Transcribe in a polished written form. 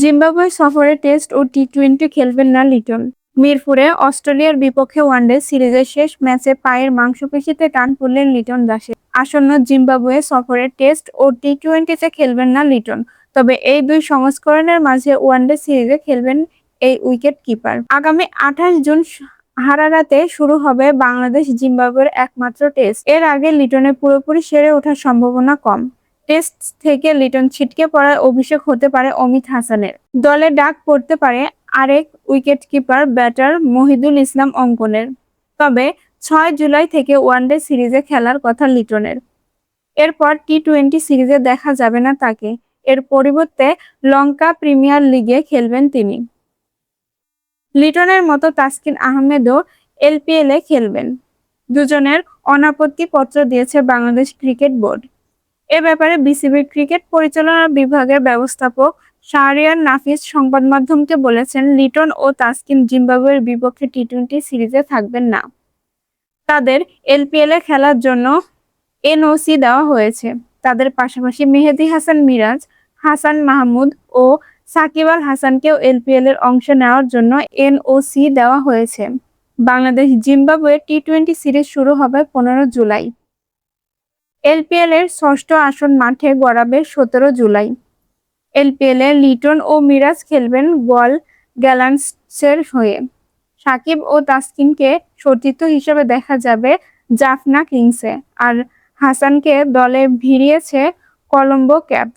Zimbabwe সফরে test ও টি-20 খেলবেন না লিটন। মিরপুরে অস্ট্রেলিয়ার বিপক্ষে ওয়ানডে সিরিজের শেষ ম্যাচে পায়ের মাংসপেশিতে টান পড়লেন লিটন দাসের। আসন্ন জিম্বাবুয়ে সফরে টেস্ট ও টি-20তে খেলবেন না লিটন, তবে এই দুই সংস্করণের মাঝে ওয়ানডে সিরিজে খেলবেন এই উইকেট কিপার। আগামী 28 জুন হারারাতে শুরু হবে বাংলাদেশ জিম্বাবুয়ের একমাত্র টেস্ট। এর আগে লিটনের পুরোপুরি সেরে ওঠার সম্ভাবনা কম। টেস্ট থেকে লিটন ছিটকে পড়ার অভিষেক হতে পারে অমিত হাসানের। দলে ডাক পড়তে পারে আরেক উইকেটকিপার ব্যাটার মহিদুল ইসলাম অঙ্কনের। তবে 6 জুলাই থেকে ওয়ানডে সিরিজে খেলার কথা লিটনের। এরপর টি-20 সিরিজে দেখা যাবে না তাকে। এর পরিবর্তে লঙ্কা প্রিমিয়ার লিগে খেলবেন তিনি। লিটনের মতো তাসকিন আহমেদও এলপিএলে খেলবেন। দুজনের অনাপত্তি পত্র দিয়েছে বাংলাদেশ ক্রিকেট বোর্ড। এ ব্যাপারে বিসিবির ক্রিকেট পরিচালনা বিভাগের ব্যবস্থাপক শাহরিয়ার নাফিস সংবাদ মাধ্যমকে বলেছেন, লিটন ও তাসকিন জিম্বাবুয়ের বিপক্ষে টি-20 সিরিজে থাকবেন না। তাদের এলপিএলে খেলার জন্য এনওসি দেওয়া হয়েছে। তাদের পাশাপাশি মেহেদী হাসান মিরাজ, হাসান মাহমুদ ও সাকিব আল হাসানকেও এলপিএলের অংশ নেওয়ার জন্য এনওসি দেওয়া হয়েছে। বাংলাদেশ জিম্বাবুয়ে টি-20 সিরিজ শুরু হবে 15 জুলাই। এলপিএলের ষষ্ঠ আসন মাঠে গড়াবে 17 জুলাই। এলপিএলে লিটন ও মিরাজ খেলবেন গোয়াল গ্যালান্টসের হয়ে। সাকিব ও তাসকিনকে সতীর্থ হিসেবে দেখা যাবে জাফনা কিংসে, আর হাসানকে দলে ভিড়িয়েছে কলম্বো ক্যাপ।